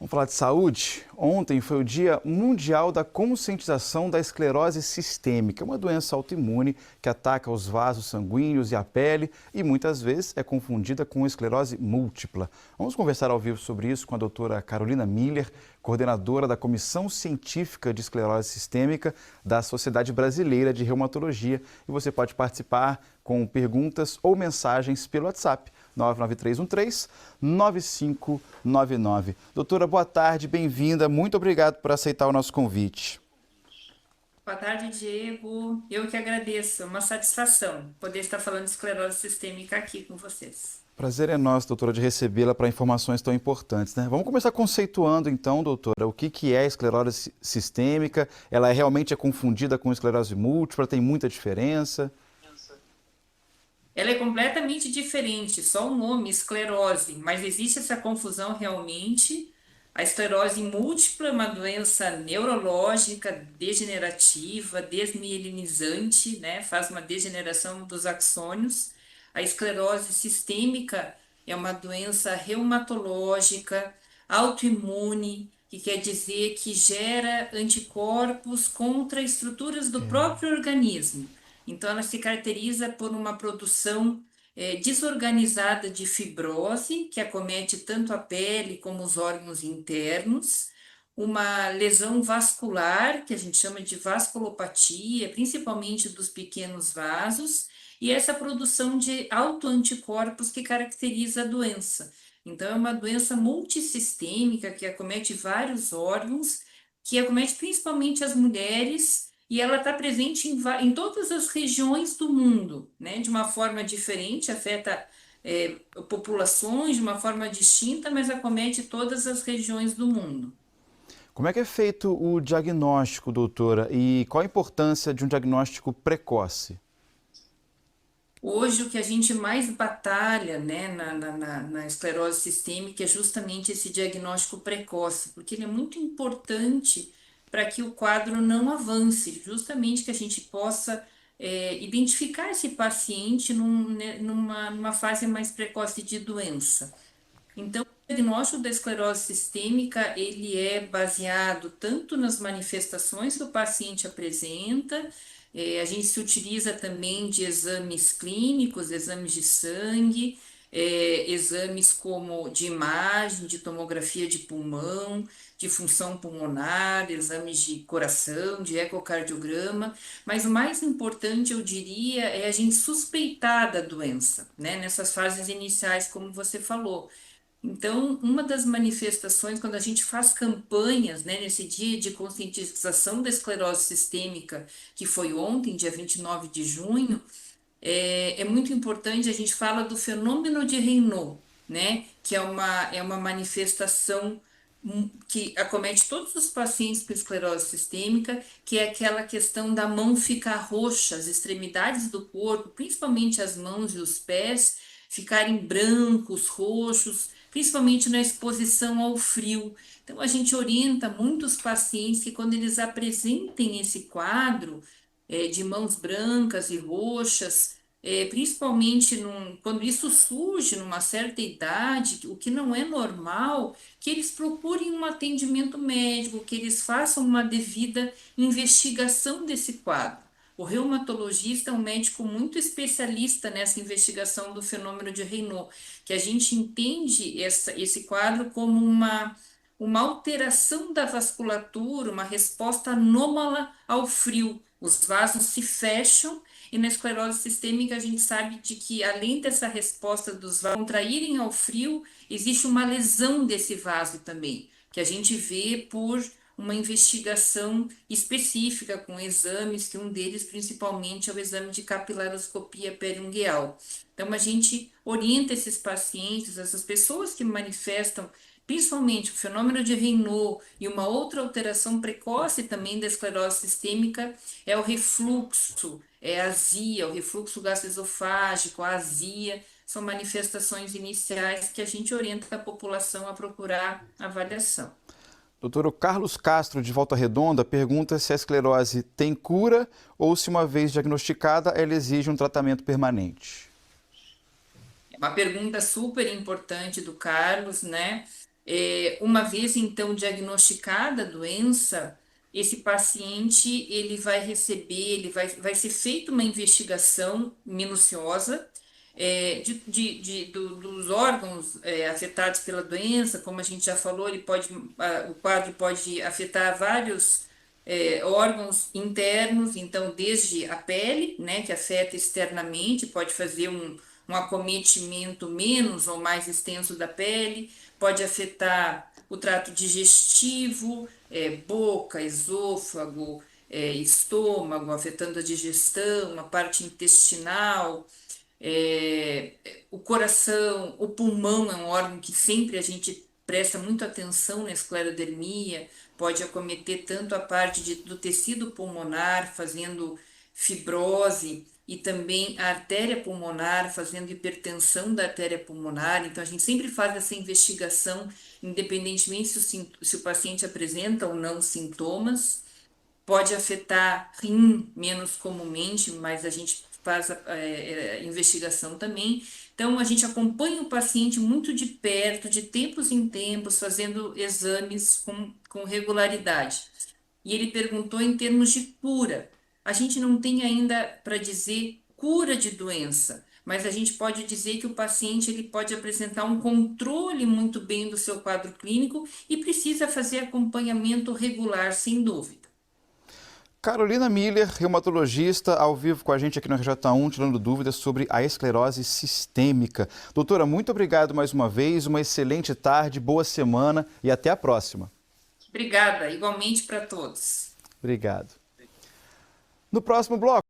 Vamos falar de saúde? Ontem foi o Dia Mundial da Conscientização da Esclerose Sistêmica, uma doença autoimune que ataca os vasos sanguíneos e a pele e muitas vezes é confundida com esclerose múltipla. Vamos conversar ao vivo sobre isso com a doutora Carolina Miller, coordenadora da Comissão Científica de Esclerose Sistêmica da Sociedade Brasileira de Reumatologia. E você pode participar com perguntas ou mensagens pelo WhatsApp. 99313-9599. Doutora, boa tarde, bem-vinda. Muito obrigado por aceitar o nosso convite. Boa tarde, Diego. Eu que agradeço. É uma satisfação poder estar falando de esclerose sistêmica aqui com vocês. Prazer é nosso, doutora, de recebê-la para informações tão importantes, né? Vamos começar conceituando, então, doutora, o que é a esclerose sistêmica? Ela realmente é confundida com esclerose múltipla? Tem muita diferença? Ela é completamente diferente, só o nome, esclerose, mas existe essa confusão realmente. A esclerose múltipla é uma doença neurológica, degenerativa, desmielinizante, né? Faz uma degeneração dos axônios. A esclerose sistêmica é uma doença reumatológica, autoimune, que quer dizer que gera anticorpos contra estruturas do próprio organismo. Então, ela se caracteriza por uma produção desorganizada de fibrose, que acomete tanto a pele como os órgãos internos, uma lesão vascular, que a gente chama de vasculopatia, principalmente dos pequenos vasos, e essa produção de autoanticorpos que caracteriza a doença. Então, é uma doença multissistêmica que acomete vários órgãos, que acomete principalmente as mulheres e ela está presente em todas as regiões do mundo, né? De uma forma diferente, afeta populações de uma forma distinta, mas acomete todas as regiões do mundo. Como é feito o diagnóstico, doutora? E qual a importância de um diagnóstico precoce? Hoje, o que a gente mais batalha, né, na esclerose sistêmica é justamente esse diagnóstico precoce, porque ele é muito importante para que o quadro não avance, justamente que a gente possa identificar esse paciente numa fase mais precoce de doença. Então, o diagnóstico da esclerose sistêmica, ele é baseado tanto nas manifestações que o paciente apresenta, a gente se utiliza também de exames clínicos, exames de sangue, exames como de imagem, de tomografia de pulmão, de função pulmonar, exames de coração, de ecocardiograma, mas o mais importante, eu diria, é a gente suspeitar da doença, né, nessas fases iniciais, como você falou. Então, uma das manifestações, quando a gente faz campanhas, né, nesse dia de conscientização da esclerose sistêmica, que foi ontem, dia 29 de junho, é muito importante, a gente fala do fenômeno de Raynaud, né, que é uma manifestação que acomete todos os pacientes com esclerose sistêmica, que é aquela questão da mão ficar roxa, as extremidades do corpo, principalmente as mãos e os pés, ficarem brancos, roxos, principalmente na exposição ao frio. Então, a gente orienta muitos pacientes que, quando eles apresentem esse quadro, de mãos brancas e roxas, principalmente quando isso surge numa certa idade, o que não é normal, que eles procurem um atendimento médico, que eles façam uma devida investigação desse quadro. O reumatologista é um médico muito especialista nessa investigação do fenômeno de Raynaud, que a gente entende esse quadro como uma alteração da vasculatura, uma resposta anômala ao frio. Os vasos se fecham e na esclerose sistêmica a gente sabe de que, além dessa resposta dos vasos contraírem ao frio, existe uma lesão desse vaso também, que a gente vê por uma investigação específica com exames, que um deles principalmente é o exame de capilaroscopia periungueal. Então a gente orienta esses pacientes, essas pessoas que manifestam principalmente o fenômeno de Raynaud e uma outra alteração precoce também da esclerose sistêmica é o refluxo, é a azia, o refluxo gastroesofágico, a azia, são manifestações iniciais que a gente orienta a população a procurar avaliação. Doutor, o Carlos Castro, de Volta Redonda, pergunta se a esclerose tem cura ou se, uma vez diagnosticada, ela exige um tratamento permanente. É uma pergunta super importante do Carlos, né? Uma vez então diagnosticada a doença, esse paciente ele vai receber, vai ser feita uma investigação minuciosa dos órgãos afetados pela doença. Como a gente já falou, o quadro pode afetar vários órgãos internos, então desde a pele, né, que afeta externamente, pode fazer um acometimento menos ou mais extenso da pele, pode afetar o trato digestivo, boca, esôfago, estômago, afetando a digestão, a parte intestinal, o coração, o pulmão é um órgão que sempre a gente presta muita atenção na esclerodermia, pode acometer tanto a parte do tecido pulmonar, fazendo fibrose, e também a artéria pulmonar, fazendo hipertensão da artéria pulmonar. Então, a gente sempre faz essa investigação, independentemente se o paciente apresenta ou não sintomas. Pode afetar rim menos comumente, mas a gente faz a investigação também. Então, a gente acompanha o paciente muito de perto, de tempos em tempos, fazendo exames com regularidade. E ele perguntou em termos de cura. A gente não tem ainda para dizer cura de doença, mas a gente pode dizer que o paciente ele pode apresentar um controle muito bem do seu quadro clínico e precisa fazer acompanhamento regular, sem dúvida. Carolina Miller, reumatologista, ao vivo com a gente aqui no RJ1, tirando dúvidas sobre a esclerose sistêmica. Doutora, muito obrigado mais uma vez, uma excelente tarde, boa semana e até a próxima. Obrigada, igualmente para todos. Obrigado. No próximo bloco.